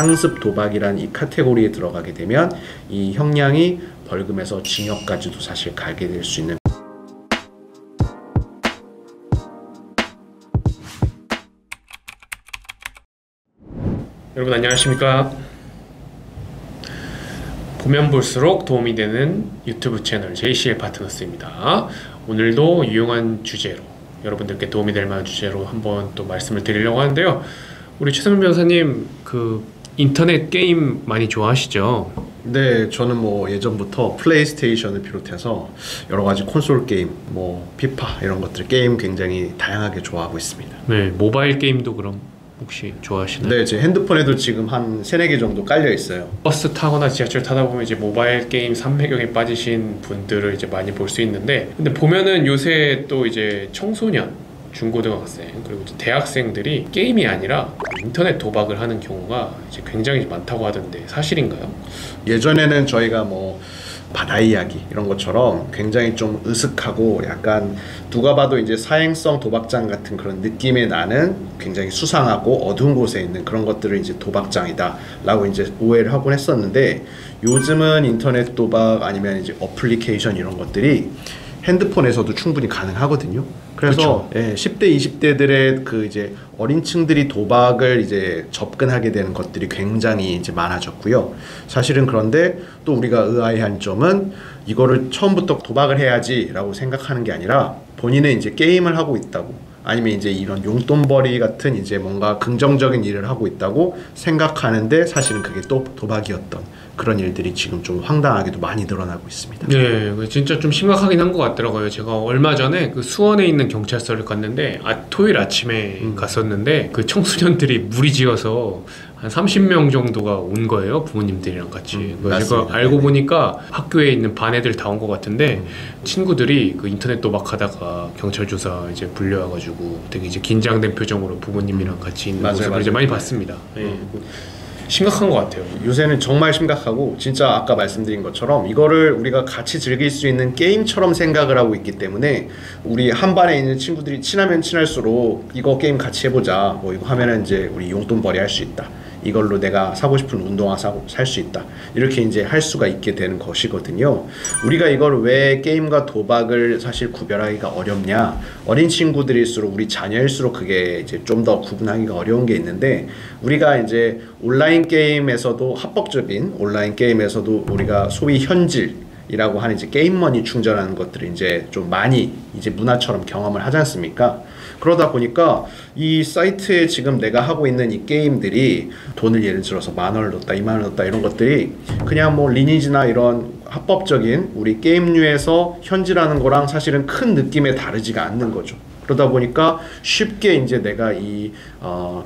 상습 도박이라는 이 카테고리에 들어가게 되면 이 형량이 벌금에서 징역까지도 사실 가게 될 수 있는. 여러분 안녕하십니까. 보면 볼수록 도움이 되는 유튜브 채널 JCL 파트너스입니다. 오늘도 유용한 주제로, 여러분들께 도움이 될 만한 주제로 한번 또 말씀을 드리려고 하는데요. 우리 최성민 변호사님, 그 인터넷 게임 많이 좋아하시죠? 네, 저는 뭐 예전부터 플레이스테이션을 비롯해서 여러 가지 콘솔 게임, 뭐 피파 이런 것들 게임 굉장히 다양하게 좋아하고 있습니다. 네, 모바일 게임도 그럼 혹시 좋아하시나요? 네, 제 핸드폰에도 지금 한 3-4개 정도 깔려 있어요. 버스 타거나 지하철 타다 보면 이제 모바일 게임 삼매경에 빠지신 분들을 이제 많이 볼 수 있는데, 근데 보면은 요새 또 이제 청소년, 중고등학생, 그리고 이제 대학생들이 게임이 아니라 인터넷 도박을 하는 경우가 이제 굉장히 많다고 하던데 사실인가요? 예전에는 저희가 뭐 바다 이야기 이런 것처럼 굉장히 좀 으슥하고 약간 누가 봐도 이제 사행성 도박장 같은 그런 느낌이 나는 굉장히 수상하고 어두운 곳에 있는 그런 것들을 이제 도박장이다 라고 이제 오해를 하곤 했었는데, 요즘은 인터넷 도박 아니면 이제 어플리케이션 이런 것들이 핸드폰에서도 충분히 가능하거든요. 그래서 예, 10대, 20대들의 그 이제 어린 층들이 도박을 이제 접근하게 되는 것들이 굉장히 이제 많아졌고요. 사실은 그런데 또 우리가 의아해한 점은 이거를 처음부터 도박을 해야지라고 생각하는 게 아니라 본인은 이제 게임을 하고 있다고, 아니면 이제 이런 용돈벌이 같은 이제 뭔가 긍정적인 일을 하고 있다고 생각하는데 사실은 그게 또 도박이었던 그런 일들이 지금 좀 황당하게도 많이 늘어나고 있습니다. 네, 진짜 좀 심각하긴 한 것 같더라고요. 제가 얼마 전에 그 수원에 있는 경찰서를 갔는데 토요일 아침에 갔었는데 그 청소년들이 무리지어서 한 30명 정도가 온 거예요. 부모님들이랑 같이. 제가 알고 보니까 학교에 있는 반 애들 다 온 것 같은데 친구들이 그 인터넷 도박하다가 경찰 조사 이제 불려와가지고 되게 이제 긴장된 표정으로 부모님이랑 같이 있는 모습을 이제 많이 봤습니다. 네. 심각한 것 같아요. 요새는 정말 심각하고, 진짜 아까 말씀드린 것처럼 이거를 우리가 같이 즐길 수 있는 게임처럼 생각을 하고 있기 때문에 우리 한 반에 있는 친구들이 친하면 친할수록 이거 게임 같이 해보자, 뭐 이거 하면은 이제 우리 용돈벌이 할 수 있다, 이걸로 내가 사고 싶은 운동화 살 수 있다, 이렇게 이제 할 수가 있게 되는 것이거든요. 우리가 이걸 왜 게임과 도박을 사실 구별하기가 어렵냐, 어린 친구들일수록 우리 자녀일수록 그게 이제 좀 더 구분하기가 어려운 게 있는데, 우리가 이제 온라인 게임에서도 합법적인 온라인 게임에서도 우리가 소위 현질이라고 하는 이제 게임머니 충전하는 것들을 이제 좀 많이 이제 문화처럼 경험을 하지 않습니까? 그러다 보니까 이 사이트에 지금 내가 하고 있는 이 게임들이 돈을 예를 들어서 10,000원을 넣었다, 20,000원을 넣었다 이런 것들이 그냥 뭐 리니지나 이런 합법적인 우리 게임류에서 현질하는 거랑 사실은 큰 느낌에 다르지가 않는 거죠. 그러다 보니까 쉽게 이제 내가 이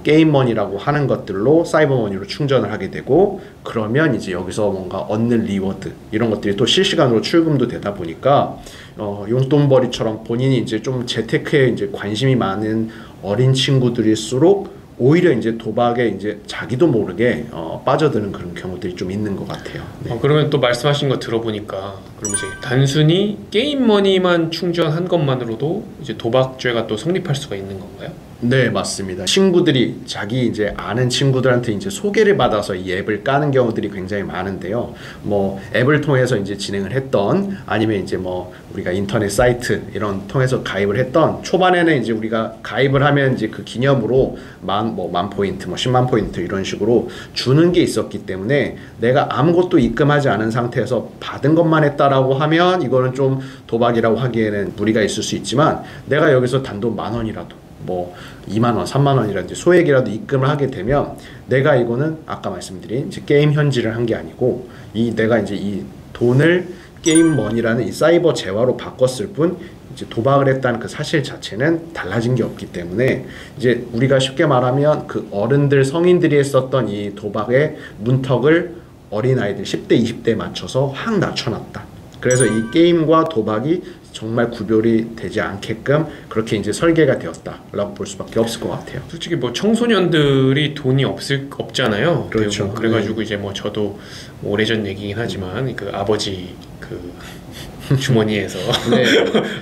게임머니라고 하는 것들로 사이버머니로 충전을 하게 되고, 그러면 이제 여기서 뭔가 얻는 리워드 이런 것들이 또 실시간으로 출금도 되다 보니까 용돈벌이처럼 본인이 이제 좀 재테크에 이제 관심이 많은 어린 친구들일수록 오히려 이제 도박에 이제 자기도 모르게 빠져드는 그런 경우들이 좀 있는 것 같아요. 네. 그러면 또 말씀하신 거 들어보니까 그럼 이제 단순히 게임머니만 충전한 것만으로도 이제 도박죄가 또 성립할 수가 있는 건가요? 네, 맞습니다. 친구들이 자기 이제 아는 친구들한테 이제 소개를 받아서 이 앱을 까는 경우들이 굉장히 많은데요. 뭐 앱을 통해서 이제 진행을 했던, 아니면 이제 뭐 우리가 인터넷 사이트 이런 통해서 가입을 했던, 초반에는 이제 우리가 가입을 하면 이제 그 기념으로 만 포인트, 뭐 10만 포인트 이런 식으로 주는 게 있었기 때문에 내가 아무것도 입금하지 않은 상태에서 받은 것만 했다라고 하면 이거는 좀 도박이라고 하기에는 무리가 있을 수 있지만, 내가 여기서 단돈 10,000원이라도 뭐 20,000원, 30,000원이라든지 소액이라도 입금을 하게 되면 내가 이거는 아까 말씀드린 이제 게임 현질을 한 게 아니고, 이 내가 이제 이 돈을 게임머니라는 이 사이버 재화로 바꿨을 뿐 이제 도박을 했다는 그 사실 자체는 달라진 게 없기 때문에, 이제 우리가 쉽게 말하면 그 어른들, 성인들이 했었던 이 도박의 문턱을 어린아이들 10대, 20대에 맞춰서 확 낮춰놨다. 그래서 이 게임과 도박이 정말 구별이 되지 않게끔 그렇게 이제 설계가 되었다라고 볼 수밖에 없을 것 같아요. 솔직히 뭐 청소년들이 돈이 없잖아요. 그렇죠. 그래가지고 이제 뭐 저도 오래전 얘기긴 하지만 그 아버지 그 주머니에서 네.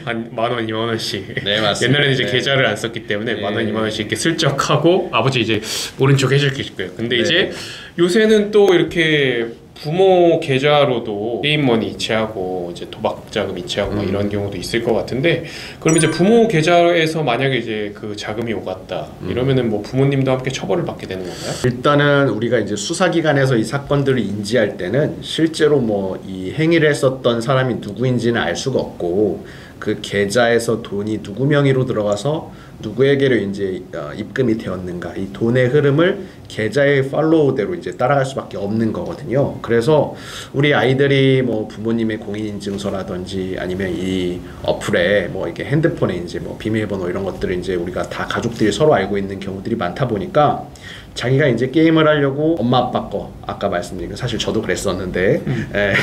한 10,000원, 20,000원씩. 네, 맞습니다. 옛날에는 이제 네. 계좌를 안 썼기 때문에 네. 10,000원, 20,000원씩 이렇게 슬쩍 하고 아버지 이제 모른 척 해줄 거예요. 근데 네. 이제 요새는 또 이렇게 부모 계좌로도 게임머니 이체하고 이제 도박 자금 이체하고 막 이런 경우도 있을 것 같은데, 그럼 이제 부모 계좌에서 만약에 이제 그 자금이 오갔다 이러면은 뭐 부모님도 함께 처벌을 받게 되는 건가요? 일단은 우리가 이제 수사기관에서 이 사건들을 인지할 때는 실제로 뭐 이 행위를 했었던 사람이 누구인지는 알 수가 없고, 그 계좌에서 돈이 누구 명의로 들어가서 누구에게로 이제 입금이 되었는가, 이 돈의 흐름을 계좌의 팔로우대로 이제 따라갈 수밖에 없는 거거든요. 그래서 우리 아이들이 뭐 부모님의 공인인증서라든지 아니면 이 어플에 뭐 이렇게 핸드폰에 이제 뭐 비밀번호 이런 것들을 이제 우리가 다 가족들이 서로 알고 있는 경우들이 많다 보니까 자기가 이제 게임을 하려고 엄마 아빠 거, 아까 말씀드린 거 사실 저도 그랬었는데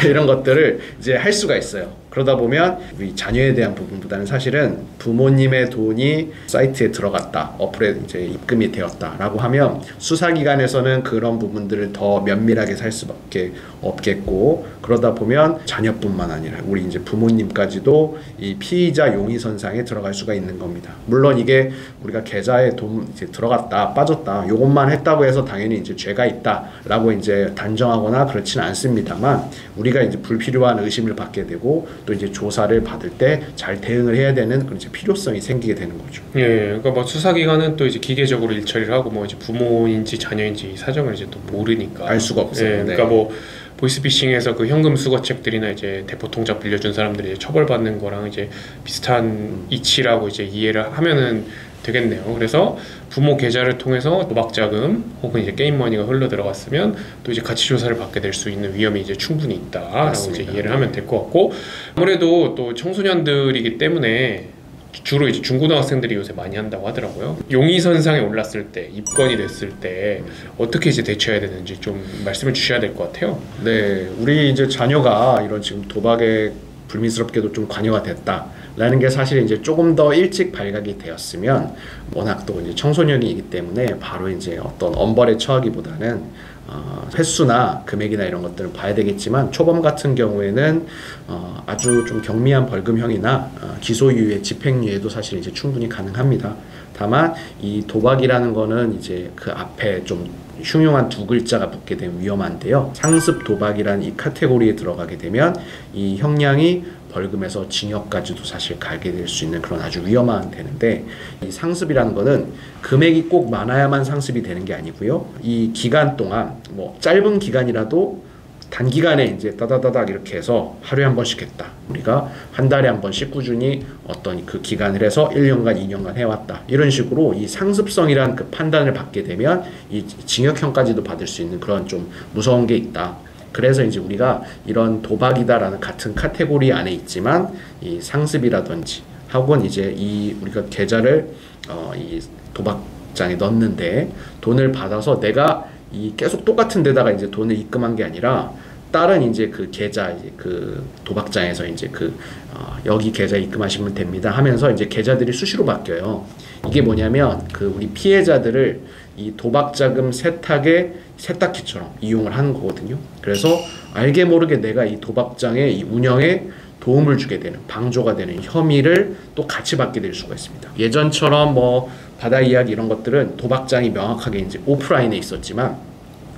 이런 것들을 이제 할 수가 있어요. 그러다 보면 우리 자녀에 대한 부분보다는 사실은 부모님의 돈이 사이트에 들어갔다, 어플에 이제 입금이 되었다라고 하면 수사기관에서는 그런 부분들을 더 면밀하게 살 수밖에 없겠고, 그러다 보면 자녀뿐만 아니라 우리 이제 부모님까지도 이 피의자 용의선상에 들어갈 수가 있는 겁니다. 물론 이게 우리가 계좌에 돈 이제 들어갔다, 빠졌다, 요것만 했다고 해서 당연히 이제 죄가 있다라고 이제 단정하거나 그렇지는 않습니다만, 우리가 이제 불필요한 의심을 받게 되고 또 이제 조사를 받을 때 잘 대응을 해야 되는 그런 이제 필요성이 생기게 되는 거죠. 예, 그러니까 뭐 수사기관은 또 이제 기계적으로 일처리를 하고 뭐 이제 부모인지 자녀인지 이 사정을 이제 또 모르니까 알 수가 없어요. 예, 그러니까 네. 뭐 보이스피싱에서 그 현금 수거책들이나 이제 대포통장 빌려준 사람들이 이제 처벌받는 거랑 이제 비슷한 이치라고 이제 이해를 하면은 되겠네요. 그래서 부모 계좌를 통해서 도박자금 혹은 이제 게임머니가 흘러 들어갔으면 또 이제 가치 조사를 받게 될 수 있는 위험이 이제 충분히 있다라고 맞습니다. 이제 이해를 하면 될 것 같고, 아무래도 또 청소년들이기 때문에 주로 이제 중고등학생들이 요새 많이 한다고 하더라고요. 용의선상에 올랐을 때, 입건이 됐을 때 어떻게 이제 대처해야 되는지 좀 말씀을 주셔야 될 것 같아요. 네, 우리 이제 자녀가 이런 지금 도박에 불미스럽게도 좀 관여가 됐다라는 게 사실 이제 조금 더 일찍 발각이 되었으면, 워낙 또 이제 청소년이기 때문에 바로 이제 어떤 엄벌에 처하기보다는 횟수나 금액이나 이런 것들을 봐야 되겠지만, 초범 같은 경우에는 아주 좀 경미한 벌금형이나 기소유예, 집행유예도 사실 이제 충분히 가능합니다. 다만 이 도박이라는 거는 이제 그 앞에 좀 흉흉한 두 글자가 붙게 되면 위험한데요. 상습 도박이라는 이 카테고리에 들어가게 되면 이 형량이 벌금에서 징역까지도 사실 가게 될 수 있는 그런 아주 위험한 되는데, 이 상습이라는 거는 금액이 꼭 많아야만 상습이 되는 게 아니고요. 이 기간 동안 뭐 짧은 기간이라도 단기간에 이제 따다다닥 이렇게 해서 하루에 한 번씩 했다, 우리가 한 달에 한 번씩 꾸준히 어떤 그 기간을 해서 1년간 2년간 해왔다, 이런 식으로 이 상습성이란 그 판단을 받게 되면 이 징역형까지도 받을 수 있는 그런 좀 무서운 게 있다. 그래서 이제 우리가 이런 도박이다라는 같은 카테고리 안에 있지만 이 상습이라든지 혹은 이제 이 우리가 계좌를 이 도박장에 넣는데 돈을 받아서 내가 이 계속 똑같은 데다가 이제 돈을 입금한 게 아니라 다른 이제 그 계좌, 이제 그 도박장에서 이제 여기 계좌 입금하시면 됩니다 하면서 이제 계좌들이 수시로 바뀌어요. 이게 뭐냐면 그 우리 피해자들을 이 도박자금 세탁의 세탁기처럼 이용을 하는 거거든요. 그래서 알게 모르게 내가 이 도박장의 이 운영에 도움을 주게 되는, 방조가 되는 혐의를 또 같이 받게 될 수가 있습니다. 예전처럼 뭐 바다 이야기 이런 것들은 도박장이 명확하게 이제 오프라인에 있었지만,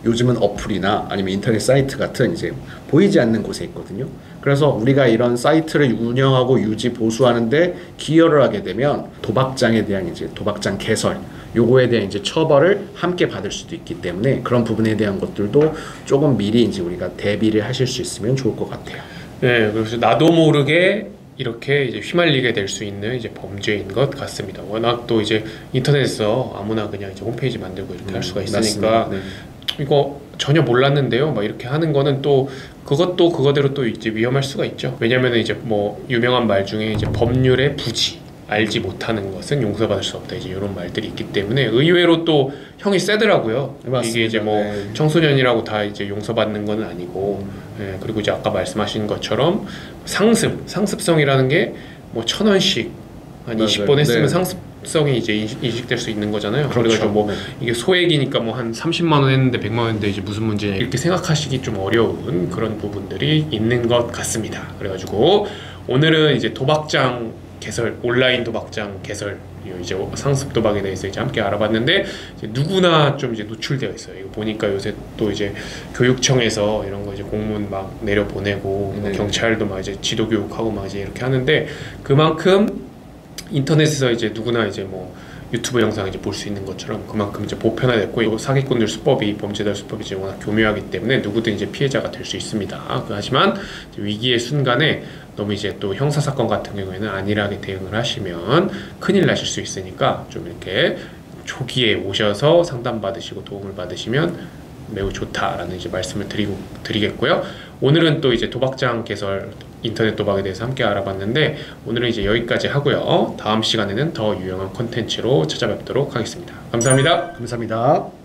요즘은 어플이나 아니면 인터넷 사이트 같은 이제 보이지 않는 곳에 있거든요. 그래서 우리가 이런 사이트를 운영하고 유지 보수하는데 기여를 하게 되면 도박장에 대한 이제 도박장 개설, 요거에 대한 이제 처벌을 함께 받을 수도 있기 때문에 그런 부분에 대한 것들도 조금 미리 이제 우리가 대비를 하실 수 있으면 좋을 것 같아요. 네, 그래서 나도 모르게 이렇게 이제 휘말리게 될 수 있는 이제 범죄인 것 같습니다. 워낙 또 이제 인터넷에서 아무나 그냥 이제 홈페이지 만들고 이렇게 할 수가 있으니까 네. 이거 전혀 몰랐는데요, 막 이렇게 하는 거는 또 그것도 그거대로 또 이제 위험할 수가 있죠. 왜냐면 이제 뭐 유명한 말 중에 이제 법률의 부지, 알지 못하는 것은 용서받을 수 없다, 이제 이런 말들이 있기 때문에 의외로 또 형이 세더라고요. 맞습니다. 이게 이제 뭐 네. 청소년이라고 다 이제 용서받는 건 아니고, 예, 그리고 이제 아까 말씀하신 것처럼 상습성이라는 게 뭐 1,000원씩 한 20번 했으면 네. 상습성이 이제 인식될 수 있는 거잖아요. 그렇죠. 그래가지고 뭐 네. 이게 소액이니까 뭐 한 30만 원 했는데 100만 원인데 이제 무슨 문제냐, 이렇게 생각하시기 좀 어려운 그런 부분들이 있는 것 같습니다. 그래가지고 오늘은 이제 도박장 개설, 온라인 도박장 개설, 이제 상습 도박에 대해서 이제 함께 알아봤는데, 이제 누구나 좀 이제 노출되어 있어요. 이거 보니까 요새 또 이제 교육청에서 이런 거 이제 공문 막 내려 보내고, 네. 경찰도 막 이제 지도 교육하고 막 이제 이렇게 하는데, 그만큼 인터넷에서 이제 누구나 이제 뭐 유튜브 영상 이제 볼 수 있는 것처럼 그만큼 이제 보편화됐고, 이 사기꾼들 수법이, 범죄자 수법이 이제 워낙 교묘하기 때문에 누구든 이제 피해자가 될 수 있습니다. 하지만 이제 위기의 순간에 너무 이제 또 형사 사건 같은 경우에는 안일하게 대응을 하시면 큰일 나실 수 있으니까 좀 이렇게 초기에 오셔서 상담 받으시고 도움을 받으시면 매우 좋다라는 이제 말씀을 드리겠고요. 오늘은 또 이제 도박장 개설, 인터넷 도박에 대해서 함께 알아봤는데, 오늘은 이제 여기까지 하고요. 다음 시간에는 더 유용한 콘텐츠로 찾아뵙도록 하겠습니다. 감사합니다. 감사합니다.